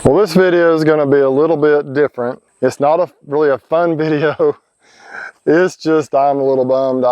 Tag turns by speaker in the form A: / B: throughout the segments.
A: Well, this video is going to be a little bit different. It's not really a fun video. It's just I'm a little bummed.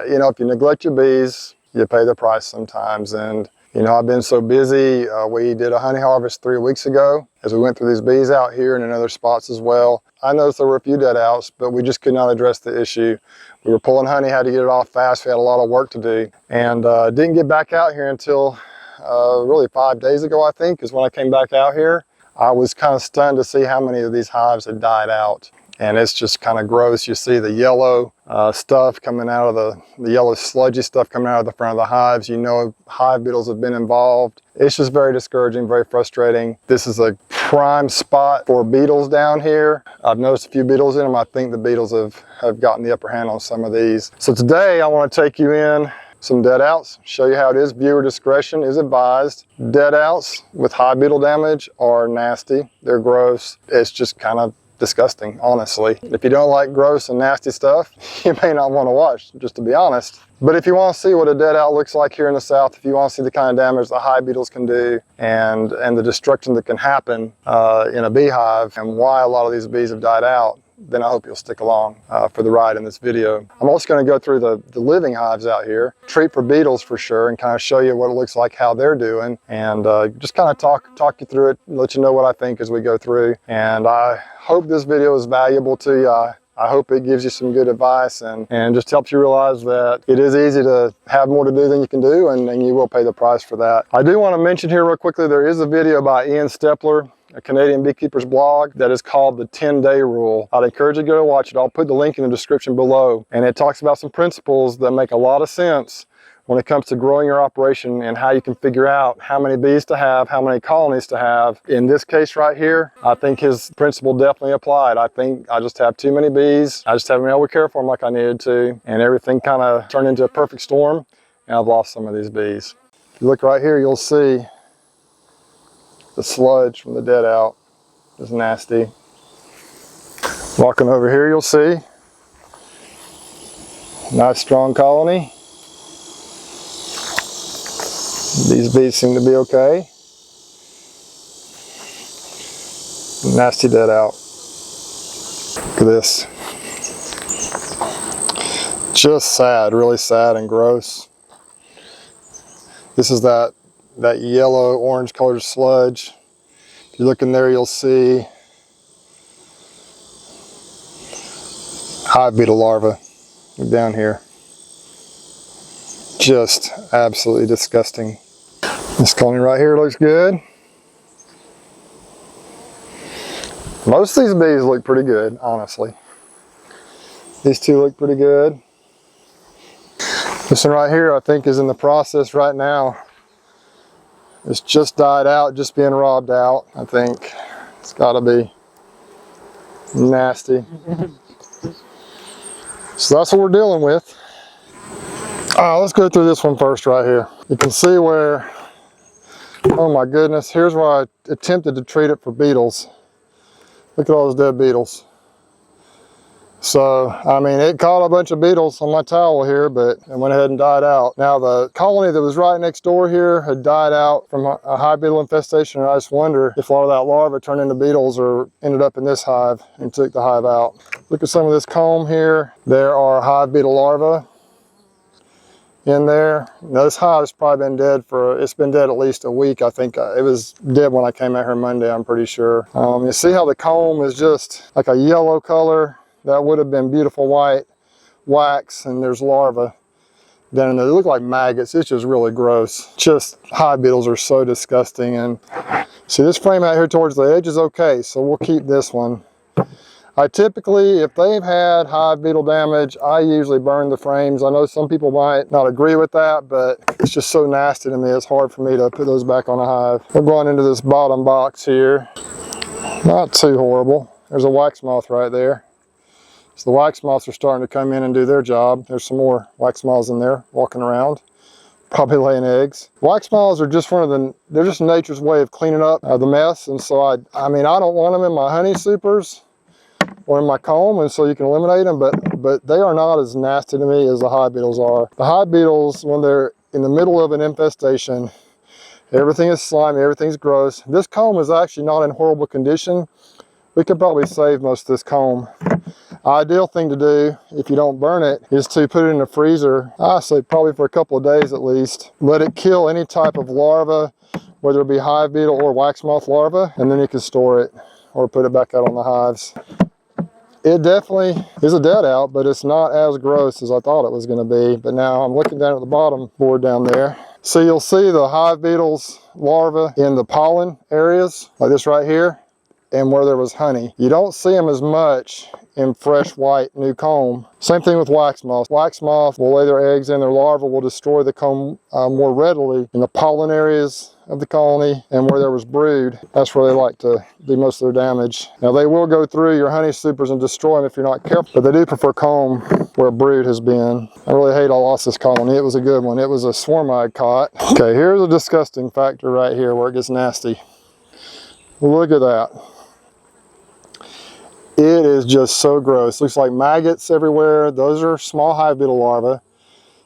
A: You know, if you neglect your bees, you pay the price sometimes. And you know, I've been so busy. We did a honey harvest 3 weeks ago as we went through these bees out here and in other spots as well. I noticed there were a few dead outs, but we just could not address the issue. We were pulling honey, had to get it off fast. We had a lot of work to do, and didn't get back out here until really 5 days ago, I think, is when I came back out here. I was kind of stunned to see how many of these hives had died out. And it's just kind of gross. You see the yellow stuff coming out of the yellow sludgy stuff coming out of the front of the hives. You know, hive beetles have been involved. It's just very discouraging, very frustrating. This is a prime spot for beetles down here. I've noticed a few beetles in them. I think the beetles have gotten the upper hand on some of these. So today I want to take you in some dead outs, show you how it is. Viewer discretion is advised. Dead outs with hive beetle damage are nasty. They're gross. It's just kind of disgusting, honestly. If you don't like gross and nasty stuff, you may not want to watch, just to be honest. But if you want to see what a dead out looks like here in the South, if you want to see the kind of damage the hive beetles can do and the destruction that can happen in a beehive and why a lot of these bees have died out, then I hope you'll stick along for the ride in this video. I'm also going to go through the living hives out here, treat for beetles for sure, and kind of show you what it looks like, how they're doing, and just kind of talk you through it, let you know what I think as we go through. And I hope this video is valuable to you. I hope it gives you some good advice and just helps you realize that it is easy to have more to do than you can do, and you will pay the price for that. I do want to mention here real quickly, there is a video by Ian Stepler, A Canadian Beekeepers Blog, that is called the 10-day rule. I'd encourage you to go watch it. I'll put the link in the description below. And it talks about some principles that make a lot of sense when it comes to growing your operation and how you can figure out how many bees to have, how many colonies to have. In this case right here, I think his principle definitely applied. I think I just have too many bees. I just haven't been able to care for them like I needed to, and everything kind of turned into a perfect storm, and I've lost some of these bees. If you look right here, you'll see the sludge from the dead out is nasty. Walking over here, you'll see nice strong colony. These bees seem to be okay. Nasty dead out. Look at this. Just sad, really sad and gross. This is that yellow orange colored sludge. If you look in there, you'll see hive beetle larvae. Look down here. Just absolutely disgusting. This colony right here looks good. Most of these bees look pretty good, honestly. These two look pretty good. This one right here I think is in the process right now. It's just died out, just being robbed out. I think it's got to be nasty. So that's what we're dealing with. Let's go through this one first right here. You can see where, oh my goodness, here's where I attempted to treat it for beetles. Look at all those dead beetles. So, I mean, it caught a bunch of beetles on my towel here, but it went ahead and died out. Now, the colony that was right next door here had died out from a hive beetle infestation, and I just wonder if a lot of that larva turned into beetles or ended up in this hive and took the hive out. Look at some of this comb here. There are hive beetle larvae in there. Now, this hive's probably been dead it's been dead at least a week. I think it was dead when I came out here Monday, I'm pretty sure. You see how the comb is just like a yellow color? That would have been beautiful white wax, and there's larvae down in there. They look like maggots. It's just really gross. Just hive beetles are so disgusting. And see, this frame out here towards the edge is okay, so we'll keep this one. I typically, if they've had hive beetle damage, I usually burn the frames. I know some people might not agree with that, but it's just so nasty to me. It's hard for me to put those back on a hive. We're going into this bottom box here. Not too horrible. There's a wax moth right there. So the wax moths are starting to come in and do their job. There's some more wax moths in there walking around, probably laying eggs. Wax moths are just they're just nature's way of cleaning up the mess. And so I mean, I don't want them in my honey supers or in my comb, and so you can eliminate them, but they are not as nasty to me as the hive beetles are. The hive beetles, when they're in the middle of an infestation, Everything is slimy, everything's gross. This comb is actually not in horrible condition. We could probably save most of this comb. Ideal thing to do, if you don't burn it, is to put it in the freezer, I say probably for a couple of days at least. Let it kill any type of larva, whether it be hive beetle or wax moth larva, and then you can store it or put it back out on the hives. It definitely is a dead out, but it's not as gross as I thought it was going to be. But now I'm looking down at the bottom board down there. So you'll see the hive beetles larvae in the pollen areas, like this right here, and where there was honey. You don't see them as much in fresh white new comb. Same thing with wax moth. Wax moth will lay their eggs and their larvae will destroy the comb more readily in the pollen areas of the colony, and where there was brood, that's where they like to do most of their damage. Now they will go through your honey supers and destroy them if you're not careful, but they do prefer comb where brood has been. I really hate I lost this colony. It was a good one. It was a swarm I had caught. Okay, here's a disgusting factor right here where it gets nasty. Look at that. It is just so gross. Looks like maggots everywhere. Those are small hive beetle larvae.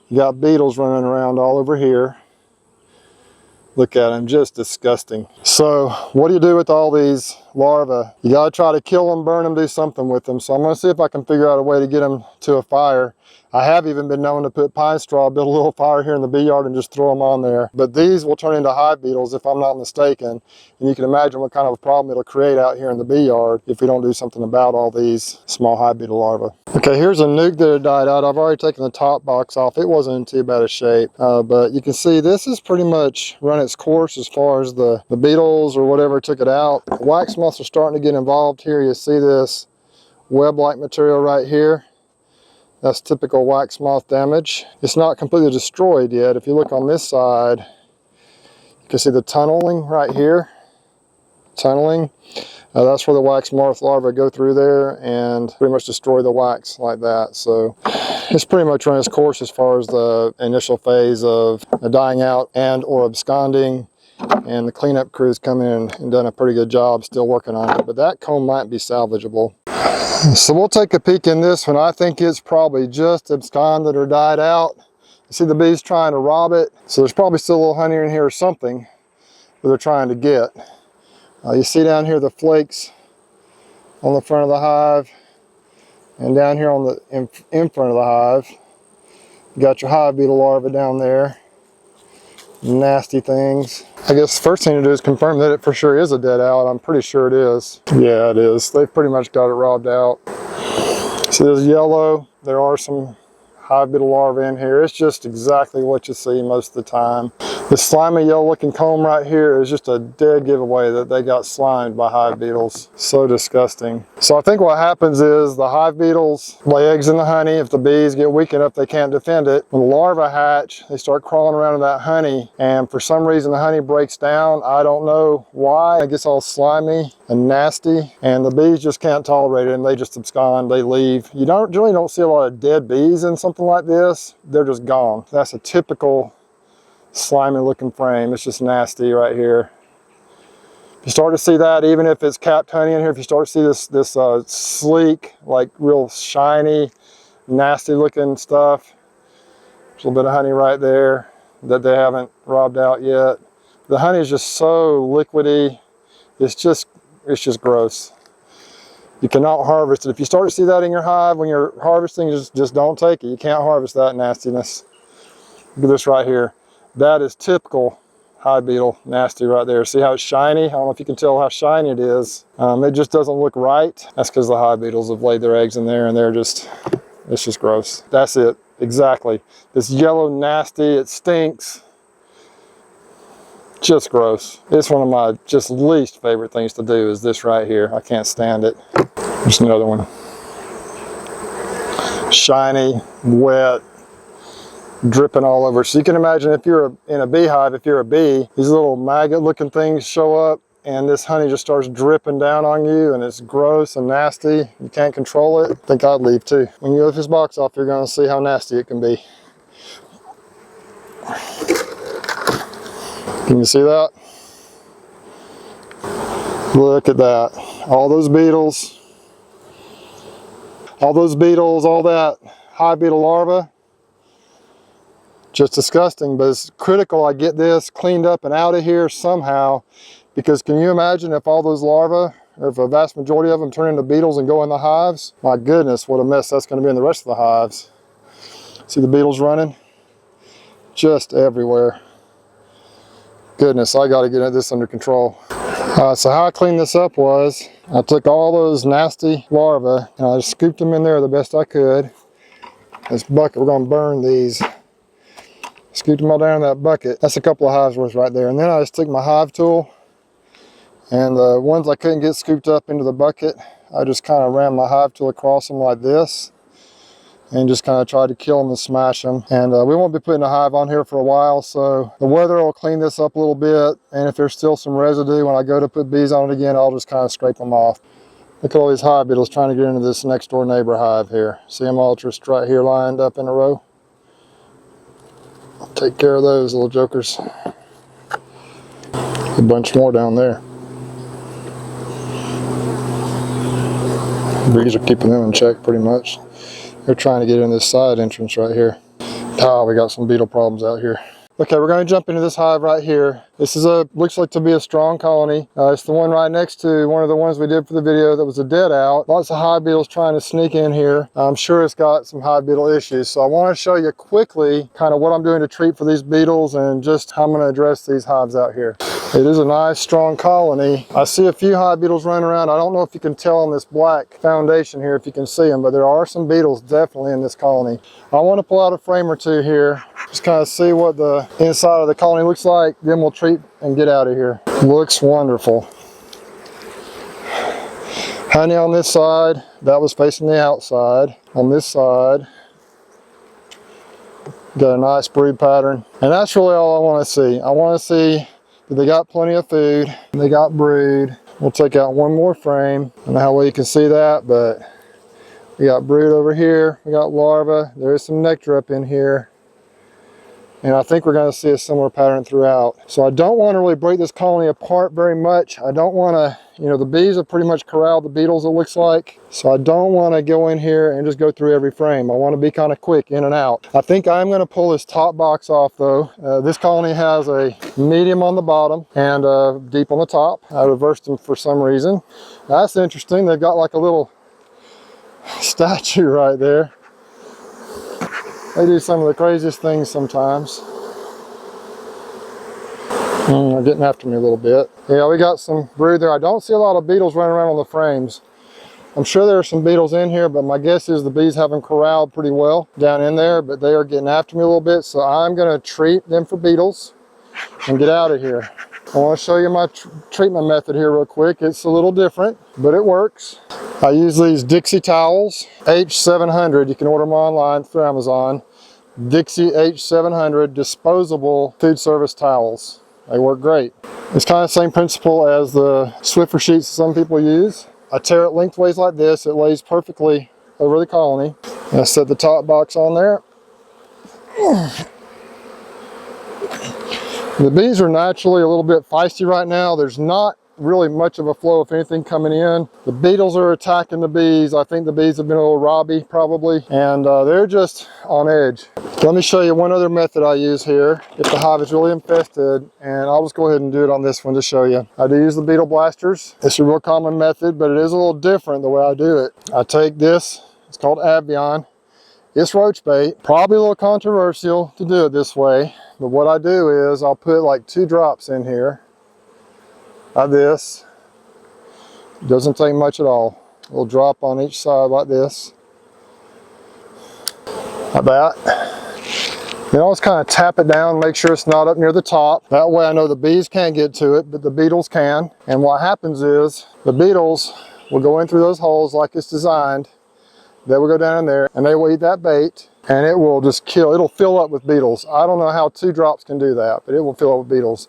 A: You got beetles running around all over here. Look at them, just disgusting. So what do you do with all these larvae? You gotta try to kill them, burn them, do something with them. So I'm gonna see if I can figure out a way to get them to a fire. I have even been known to put pine straw, build a little fire here in the bee yard and just throw them on there. But these will turn into hive beetles if I'm not mistaken. And you can imagine what kind of a problem it'll create out here in the bee yard if we don't do something about all these small hive beetle larvae. Okay, here's a nuke that had died out. I've already taken the top box off. It wasn't in too bad a shape. But you can see this has pretty much run its course as far as the beetles or whatever took it out. Wax moths are starting to get involved here. You see this web-like material right here. That's typical wax moth damage. It's not completely destroyed yet. If you look on this side, you can see the tunneling right here. Tunneling. That's where the wax moth larvae go through there and pretty much destroy the wax like that. So it's pretty much run its course as far as the initial phase of dying out and or absconding. And the cleanup crew's come in and done a pretty good job still working on it. But that comb might be salvageable. So we'll take a peek in this one. I think it's probably just absconded or died out. You see the bees trying to rob it. So there's probably still a little honey in here or something that they're trying to get. You see down here the flakes on the front of the hive, and down here on the in front of the hive, you got your hive beetle larvae down there. Nasty things. I guess the first thing to do is confirm that it for sure is a dead out. I'm pretty sure it is. Yeah, it is. They've pretty much got it robbed out. See this yellow? There are some hive beetle larvae in here. It's just exactly what you see most of the time. This slimy yellow looking comb right here is just a dead giveaway that they got slimed by hive beetles. So disgusting. So I think what happens is the hive beetles lay eggs in the honey. If the bees get weak enough they can't defend it, when the larvae hatch, they start crawling around in that honey, and for some reason the honey breaks down. I don't know why. It gets all slimy and nasty, and the bees just can't tolerate it and they just abscond, they leave. You generally don't see a lot of dead bees in something like this. They're just gone. That's a typical slimy looking frame. It's just nasty right here. If you start to see that, even if it's capped honey in here, if you start to see this sleek, like real shiny, nasty looking stuff, there's a little bit of honey right there that they haven't robbed out yet. The honey is just so liquidy. It's just gross. You cannot harvest it. If you start to see that in your hive when you're harvesting, just don't take it. You can't harvest that nastiness. Look at this right here. That is typical hive beetle nasty right there. See how it's shiny? I don't know if you can tell how shiny it is. It just doesn't look right. That's because the hive beetles have laid their eggs in there and it's just gross. That's it, exactly. This yellow nasty, it stinks. Just gross. It's one of my just least favorite things to do is this right here. I can't stand it. There's another one. Shiny, wet, dripping all over. So you can imagine if you're in a beehive, if you're a bee, these little maggot looking things show up and this honey just starts dripping down on you and it's gross and nasty. You can't control it. I think I'd leave too. When you lift this box off, you're going to see how nasty it can be. Can you see that? Look at that. All those beetles, all that hive beetle larvae, just disgusting, but it's critical I get this cleaned up and out of here somehow, because can you imagine if all those larvae, or if a vast majority of them turn into beetles and go in the hives? My goodness, what a mess that's going to be in the rest of the hives. See the beetles running? Just everywhere. Goodness, I got to get this under control. So how I cleaned this up was, I took all those nasty larvae and I just scooped them in there the best I could. This bucket, we're going to burn these. Scooped them all down in that bucket. That's a couple of hives worth right there. And then I just took my hive tool, and the ones I couldn't get scooped up into the bucket, I just kind of ran my hive tool across them like this, and just kind of tried to kill them and smash them. And we won't be putting a hive on here for a while, so the weather will clean this up a little bit, and if there's still some residue when I go to put bees on it again, I'll just kind of scrape them off. Look at all these hive beetles trying to get into this next door neighbor hive here. See them all just right here lined up in a row? I'll take care of those little jokers. A bunch more down there. Bees are keeping them in check pretty much. They're trying to get in this side entrance right here. Ah, we got some beetle problems out here. Okay, we're going to jump into this hive right here. This is looks like to be a strong colony. It's the one right next to one of the ones we did for the video that was a dead out. Lots of hive beetles trying to sneak in here. I'm sure it's got some hive beetle issues. So I want to show you quickly kind of what I'm doing to treat for these beetles and just how I'm going to address these hives out here. It is a nice strong colony. I see a few hive beetles running around. I don't know if you can tell on this black foundation here if you can see them, but there are some beetles definitely in this colony. I want to pull out a frame or two here, just kind of see what the inside of the colony looks like, then we'll treat and get out of here. Looks wonderful. Honey on this side, that was facing the outside. On this side, got a nice brood pattern. And that's really all I want to see. I want to see that they got plenty of food, they got brood. We'll take out one more frame. I don't know how well you can see that, but we got brood over here, we got larvae, there is some nectar up in here. And I think we're going to see a similar pattern throughout. So I don't want to really break this colony apart very much. I don't want to, you know, the bees have pretty much corralled the beetles, it looks like. So I don't want to go in here and just go through every frame. I want to be kind of quick in and out. I think I'm going to pull this top box off though. This colony has a medium on the bottom and deep on the top. I reversed them for some reason. That's interesting. They've got like a little statue right there. They do some of the craziest things sometimes. They're getting after me a little bit. Yeah, we got some brood there. I don't see a lot of beetles running around on the frames. I'm sure there are some beetles in here, but my guess is the bees have them corralled pretty well down in there, but they are getting after me a little bit, so I'm going to treat them for beetles and get out of here. I want to show you my treatment method here real quick. It's a little different, but it works. I use these Dixie towels, H700. You can order them online through Amazon. Dixie H700 disposable food service towels. They work great. It's kind of the same principle as the Swiffer sheets some people use. I tear it lengthways like this. It lays perfectly over the colony. And I set the top box on there. The bees are naturally a little bit feisty right now. There's not really much of a flow of anything coming in. The beetles are attacking the bees. I think the bees have been a little robby probably, and they're just on edge. Let me show you one other method I use here if the hive is really infested, and I'll just go ahead and do it on this one to show you. I do use the beetle blasters. It's a real common method, but it is a little different the way I do it. I take this, it's called Avion. It's roach bait. Probably a little controversial to do it this way, but what I do is I'll put like 2 drops in here of this. It doesn't take much at all. A little drop on each side like this. Like that. Then I'll just kind of tap it down, make sure it's not up near the top. That way I know the bees can't get to it, but the beetles can. And what happens is the beetles will go in through those holes like it's designed. They will go down in there and they will eat that bait, and it will just kill. It'll fill up with beetles. I don't know how 2 drops can do that, but it will fill up with beetles.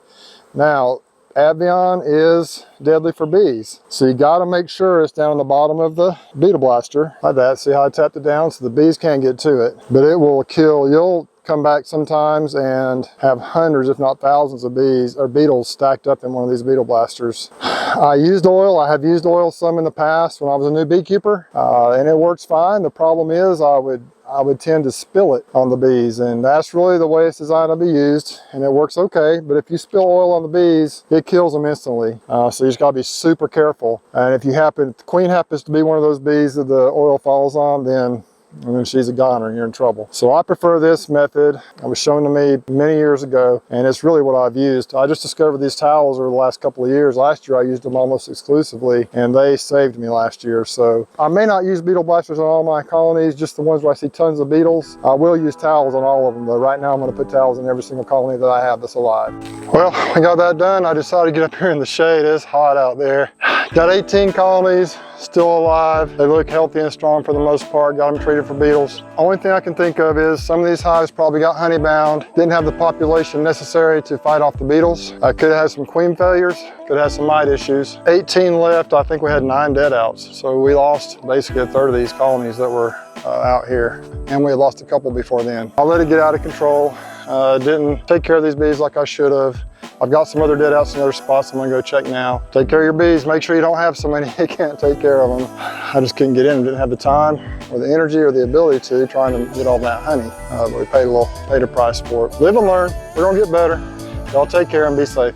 A: Now, Avion is deadly for bees, so you got to make sure it's down on the bottom of the beetle blaster like that. See how I tapped it down so the bees can't get to it, but it will kill. You'll come back sometimes and have hundreds if not thousands of bees or beetles stacked up in one of these beetle blasters. I used oil. I have used oil some in the past when I was a new beekeeper, and it works fine. The problem is I would I would tend to spill it on the bees, and that's really the way it's designed to be used, and it works okay. But if you spill oil on the bees, it kills them instantly. So you just gotta be super careful. And if the queen happens to be one of those bees that the oil falls on, then she's a goner and you're in trouble. So I prefer this method. It was shown to me many years ago, and it's really what I've used. I just discovered these towels over the last couple of years. Last year I used them almost exclusively, and they saved me last year. So I may not use beetle blasters on all my colonies, just the ones where I see tons of beetles. I will use towels on all of them, though. Right now I'm going to put towels in every single colony that I have that's alive. Well, I got that done. I decided to get up here in the shade. It's hot out there. Got 18 colonies still alive. They look healthy and strong for the most part. Got them treated for beetles. Only thing I can think of is some of these hives probably got honey bound, didn't have the population necessary to fight off the beetles. Could have had some queen failures, could have had some mite issues. 18 left. I think we had 9 dead outs. So we lost basically a third of these colonies that were out here, and we had lost a couple before then. I let it get out of control. Didn't take care of these bees like I should have. I've got some other dead outs in other spots I'm gonna go check now. Take care of your bees. Make sure you don't have so many you can't take care of them. I just couldn't get in, didn't have the time or the energy or the ability to, trying to get all that honey. But we paid a price for it. Live and learn. We're gonna get better. Y'all take care and be safe.